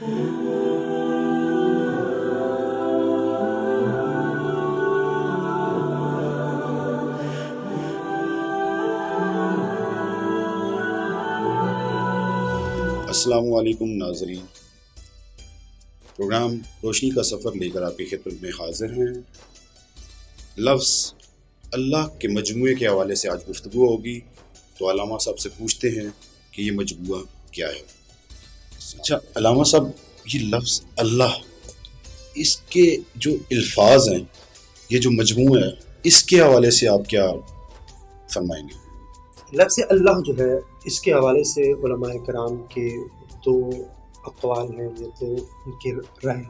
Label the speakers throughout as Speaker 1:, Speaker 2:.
Speaker 1: السلام علیکم ناظرین، پروگرام روشنی کا سفر لے کر آپ کی خدمت میں حاضر ہیں۔ لفظ اللہ کے مجموعے کے حوالے سے آج گفتگو ہوگی، تو علامہ صاحب سے پوچھتے ہیں کہ یہ مجموعہ کیا ہے۔ اچھا علامہ صاحب، یہ لفظ اللہ، اس کے جو الفاظ ہیں، یہ جو مجموعہ ہے، اس کے حوالے سے آپ کیا فرمائیں گے؟
Speaker 2: لفظ اللہ جو ہے، اس کے حوالے سے علماء کرام کے دو اقوال ہیں، یہ تو ان کی رائے۔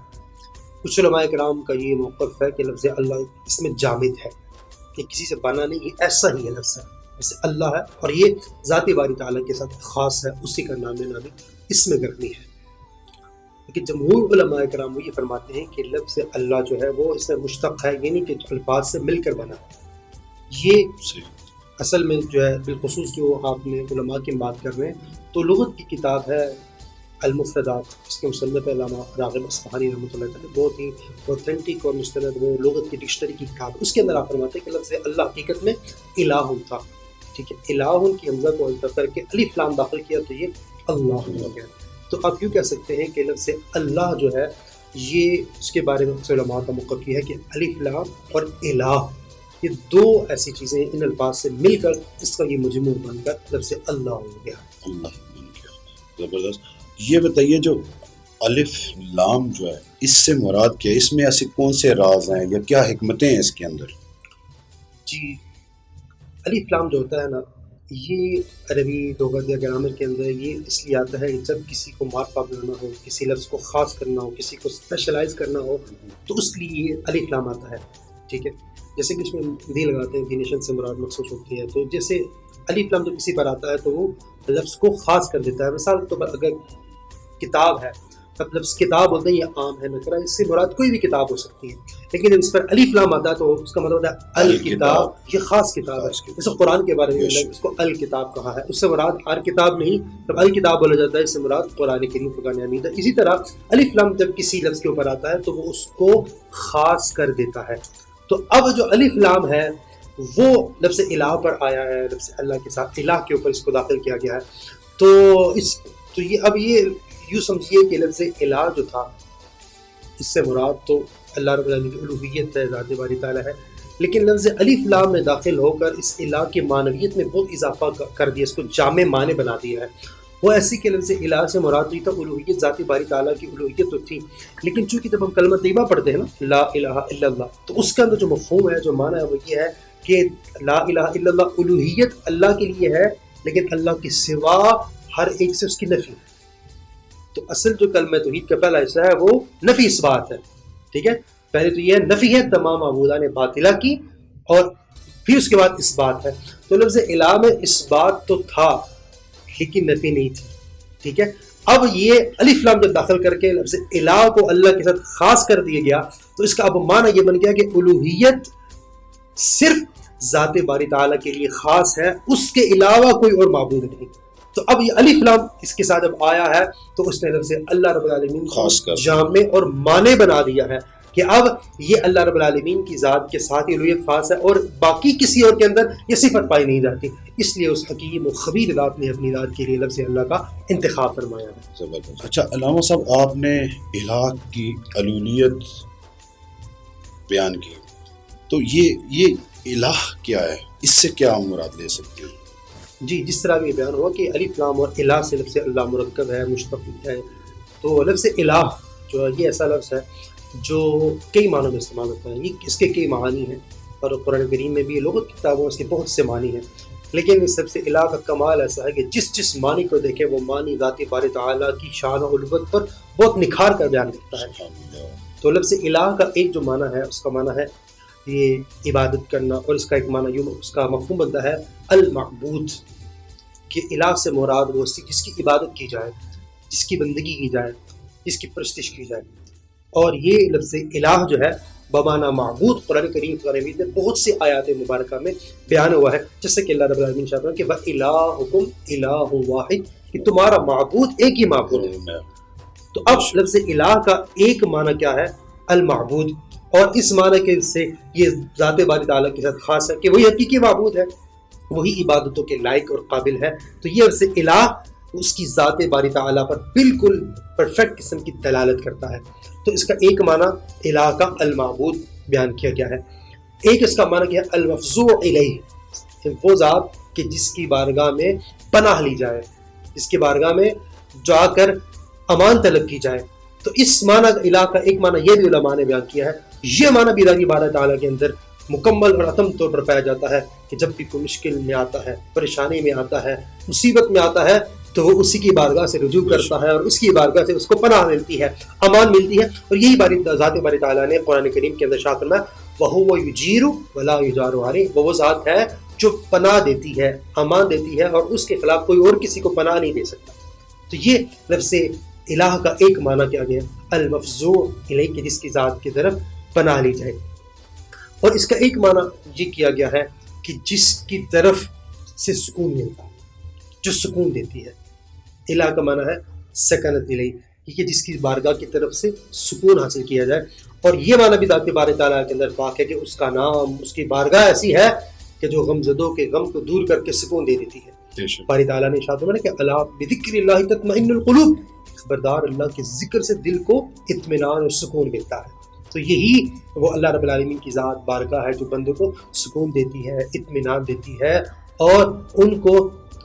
Speaker 2: کچھ علماء کرام کا یہ موقف ہے کہ لفظ اللہ اس میں جامد ہے، کہ کسی سے بنا نہیں، یہ ایسا ہی ہے لفظ ہے، جیسے اللہ ہے، اور یہ ذات باری تعالیٰ کے ساتھ خاص ہے، اسی کا نام نامی اس میں گرمی ہے۔ لیکن جمہور علماء کرام وہ یہ فرماتے ہیں کہ لفظ اللہ جو ہے وہ اس میں مشتق ہے، یعنی کہ الفاظ سے مل کر بنا۔ یہ اصل میں جو ہے بالخصوص جو آپ نے علماء کی بات کر رہے ہیں، تو لغت کی کتاب ہے المفردات، اس کے مصنف علامہ راغب اصفہانی رحمۃ اللہ تعالی، بہت ہی اوتھینٹک اور مستند وہ لغت کی ڈکشنری کی کتاب۔ اس کے اندر آپ فرماتے ہیں کہ لفظ اللہ حقیقت میں الہ تھا، ٹھیک ہے، الہ کی حمزہ کو الف کر کے الف لام داخل کیا تو یہ اللہ ہو گیا۔ تو آپ یوں کہہ سکتے ہیں کہ لفظ اللہ جو ہے، یہ اس کے بارے میں علماء کا موقف یہ ہے کہ الف لام اور الہ، یہ دو ایسی چیزیں ان الفاظ سے مل کر اس کا یہ مجموع بن کر لفظ اللہ ہو گیا۔
Speaker 1: اللہ بن گیا، زبردست۔ یہ بتائیے، جو الف لام جو ہے، اس سے مراد کیا ہے؟ اس میں ایسے کون سے راز ہیں یا کیا حکمتیں ہیں اس کے اندر؟
Speaker 2: جی، الف لام جو ہوتا ہے نا، یہ عربی لغت یا گرامر کے اندر یہ اس لیے آتا ہے کہ جب کسی کو معرفہ بنانا ہو، کسی لفظ کو خاص کرنا ہو، کسی کو اسپیشلائز کرنا ہو، تو اس لیے یہ الف لام آتا ہے، ٹھیک ہے۔ جیسے کہ اس میں دی لگاتے ہیں، ڈینیشن سے مراد مخصوص ہوتی ہے، تو جیسے الف لام جو کسی پر آتا ہے تو وہ لفظ کو خاص کر دیتا ہے۔ مثال کے طور پر اگر کتاب ہے، تب لفظ کتاب بولتے ہیں، یہ عام ہے، نکرہ، اس سے مراد کوئی بھی کتاب ہو سکتی ہے، لیکن جب اس پر الف لام آتا ہے تو اس کا مطلب ہوتا ہے الکتاب، یہ خاص کتاب ہے۔ جیسے قرآن کے بارے میں اس کو الکتاب کہا ہے، اس سے مراد ہر کتاب نہیں، جب الکتاب بولا جاتا ہے اس سے مراد قرآن کریم، فرقان حمید ہے۔ اسی طرح الف لام جب کسی لفظ کے اوپر آتا ہے تو وہ اس کو خاص کر دیتا ہے۔ تو اب جو الف لام ہے وہ لفظ الہ پر آیا ہے، لفظ اللہ کے ساتھ الہ کے اوپر اس کو داخل کیا گیا ہے۔ تو یہ اب یہ یوں سمجھیے کہ لفظ الہ جو تھا، اس سے مراد تو اللہ رب العالمین کی الوہیت ہے، ذات باری تعالیٰ ہے، لیکن لفظ الف لام میں داخل ہو کر اس الہ کی معنویت میں بہت اضافہ کر دیا، اس کو جامع معنی بنا دیا ہے۔ وہ ایسی کہ لفظ الہ سے مراد ہوئی تھا الوہیت، ذات باری تعالیٰ کی الوہیت تو تھی، لیکن چونکہ جب ہم کلمہ طیبہ پڑھتے ہیں نا، لا الہ الا اللہ، تو اس کے اندر جو مفہوم ہے، جو معنی ہے، وہ یہ ہے کہ لا الہ الا اللہ، الوہیت اللہ کے لیے ہے، لیکن اللہ کے سوا ہر ایک سے اس کی نفی۔ تو اصل جو کلمہ توحید کا پہلا حصہ ہے وہ نفی اس بات ہے، ٹھیک ہے۔ پہلے تو یہ نفی ہے تمام معبودان باطلہ کی، اور پھر اس کے بعد اس بات ہے۔ تو لفظ الہ میں اس بات تو تھا لیکن نفی نہیں تھی، ٹھیک ہے۔ اب یہ الف لام جب داخل کر کے لفظ الہ کو اللہ کے ساتھ خاص کر دیا گیا، تو اس کا اب معنی یہ بن گیا کہ الوہیت صرف ذات باری تعالیٰ کے لیے خاص ہے، اس کے علاوہ کوئی اور معبود نہیں۔ تو اب یہ الف لام اس کے ساتھ جب آیا ہے تو اس نے لفظ اللہ رب العالمین کو جامع اور معنی بنا دیا ہے کہ اب یہ اللہ رب العالمین کی ذات کے ساتھ ہی الوہیت خاص ہے، اور باقی کسی اور کے اندر یہ صفت پائی نہیں جاتی۔ اس لیے اس حکیم و خبیر ذات نے اپنی ذات کے لیے لفظ اللہ کا انتخاب فرمایا ہے۔
Speaker 1: اچھا علامہ صاحب، آپ نے الہ کی الوہیت بیان کی، تو یہ الہ کیا ہے؟ اس سے کیا مراد لے سکتے ہیں؟
Speaker 2: جی، جس طرح بھی بیان ہوا کہ الف لام اور الہ سے لفظ اللہ مرکب ہے، مشتق ہے، تو لفظ الہ جو ہے یہ ایسا لفظ ہے جو کئی معنوں میں استعمال ہوتا ہے، یہ اس کے کئی معانی ہیں، اور قرآن کریم میں بھی لغت کی کتابوں اس کے بہت سے معنی ہیں، لیکن اس سب سے الہ کا کمال ایسا ہے کہ جس معنی کو دیکھے وہ معنی ذات باری تعالیٰ کی شان و علوت پر بہت نکھار کر بیان کرتا ہے۔ تو لفظ الہ کا ایک جو معنی ہے، اس کا معنی ہے یہ عبادت کرنا، اور اس کا ایک معنی یوں اس کا مفہوم بنتا ہے المعبود، کہ الہ سے مراد وہ جس کی عبادت کی جائے، جس کی بندگی کی جائے، جس کی پرستش کی جائے۔ اور یہ لفظ الہ جو ہے بمعنی معبود قرآن کریم میں بہت سی آیات مبارکہ میں بیان ہوا ہے، جیسے کہ اللہ رب العالمین شاہ کہ وَإِلَٰهُكُمْ إِلَٰهٌ وَاحِدٌ، کہ تمہارا معبود ایک ہی معبود ہے۔ تو اب لفظ الہ کا ایک معنی کیا ہے؟ المعبود، اور اس معنی کے سے یہ ذات باری تعالیٰ کے ساتھ خاص ہے کہ وہی حقیقی معبود ہے، وہی عبادتوں کے لائق اور قابل ہے. تو یہ لفظ الہ اس کی ذات باری تعالیٰ پر بالکل پرفیکٹ قسم کی دلالت کرتا ہے. تو اس کا ایک معنی الہ کا المعبود بیان کیا گیا ہے. ایک اس کا معنی کیا ہے؟ المفزوع الیہ، وہ ذات کہ جس کی بارگاہ میں پناہ لی جائے، جس کی بارگاہ میں جا کر امان طلب کی جائے. تو اس معنی الہ کا ایک معنی یہ بھی علماء نے بیان کیا ہے. یہ معنی بھی اللہ بارہ تعالیٰ کے اندر مکمل اور اتم طور پر پایا جاتا ہے کہ جب بھی کوئی مشکل میں آتا ہے، پریشانی میں آتا ہے، مصیبت میں آتا ہے، تو وہ اسی کی بارگاہ سے رجوع کرتا ہے اور اس کی بارگاہ سے اس کو پناہ ملتی ہے، امان ملتی ہے. اور یہی ذات باری تعالیٰ نے قرآن کریم کے اندر ارشاد فرمایا وَهُوَ يُجِيرُ وَلَا يُجَارُ عَلَيْهِ، وہ ذات ہے جو پناہ دیتی ہے، امان دیتی ہے، اور اس کے خلاف کوئی اور کسی کو پناہ نہیں دے سکتا. تو یہ لفظ الہ کا ایک معنی کیا گیا؟ المفزوع الیہ، کہ جس کی ذات کی طرف پناہ لی جائے. اور اس کا ایک معنی یہ کیا گیا ہے کہ جس کی طرف سے سکون ملتا ہے، جو سکون دیتی ہے. الہ کا معنی ہے سکنت الیہ، کہ جس کی بارگاہ کی طرف سے سکون حاصل کیا جائے. اور یہ معنی بھی ذات باری تعالیٰ کے اندر واقع ہے کہ اس کا نام، اس کی بارگاہ ایسی ہے کہ جو غم زدوں کے غم کو دور کر کے سکون دے دیتی ہے. باری تعالیٰ نے ارشاد فرمایا کہ الا بذکر اللہ تطمئن القلوب، خبردار اللہ کے ذکر سے دل کو اطمینان اور سکون ملتا ہے. تو یہی وہ اللہ رب العالمین کی ذات بارگاہ ہے جو بندوں کو سکون دیتی ہے، اطمینان دیتی ہے، اور ان کو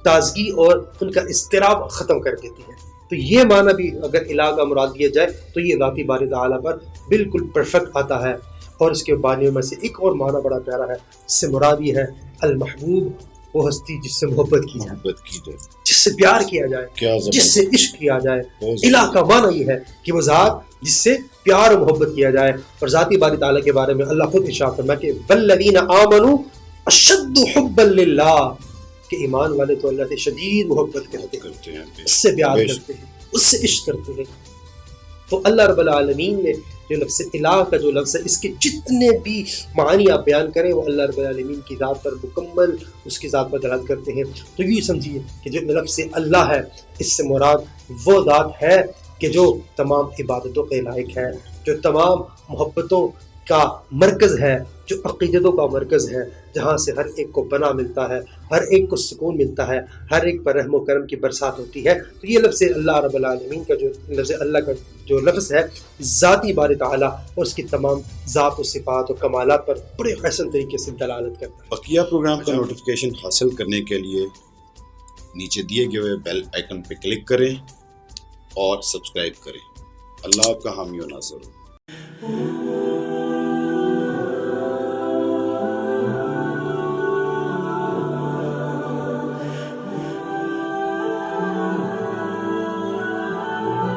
Speaker 2: تازگی اور ان کا اضطراب ختم کر دیتی ہے. تو یہ معنی بھی اگر الہ کا مراد دیا جائے تو یہ ذاتی باری تعالیٰ پر بالکل پرفیکٹ آتا ہے. اور اس کے بانیوں میں سے ایک اور معنی بڑا پیارا ہے، اس سے مراد یہ ہے المحبوب، وہ ہستی جس سے محبت کی جائے، جس سے پیار کیا جائے، جس سے عشق کیا جائے. الہ کا معنی یہ ہے کہ وہ ذات جس سے پیار و محبت کیا جائے. اور ذاتی باری تعالیٰ کے بارے میں اللہ خود ارشاد فرمایا کہ والذین آمنوا اشد حبا للہ، کہ ایمان والے تو اللہ سے شدید محبت کرتے ہیں، اس سے پیار کرتے ہیں، اس سے عشق کرتے ہیں. تو اللہ رب العالمین نے جو لفظ الہ کا جو لفظ ہے، اس کے جتنے بھی معنی آپ بیان کریں وہ اللہ رب العالمین کی ذات پر مکمل اس کی ذات پر دلالت کرتے ہیں. تو یہ سمجھیے کہ جو لفظ اللہ ہے، اس سے مراد وہ ذات ہے کہ جو تمام عبادتوں کے لائق ہے، جو تمام محبتوں کا مرکز ہے، جو عقیدتوں کا مرکز ہے، جہاں سے ہر ایک کو پناہ ملتا ہے، ہر ایک کو سکون ملتا ہے، ہر ایک پر رحم و کرم کی برسات ہوتی ہے. تو یہ لفظ اللہ رب العالمین کا جو لفظ اللہ کا جو لفظ ہے، ذاتی باری تعالیٰ اور اس کی تمام ذات و صفات و کمالات پر بڑے حسن طریقے سے دلالت کرتا ہے.
Speaker 1: بقیہ پروگرام کا نوٹیفیکیشن حاصل کرنے کے لیے نیچے دیے گئے بیل آئیکن پہ کلک کریں اور سبسکرائب کریں. اللہ آپ کا حامی و ناصر ہو.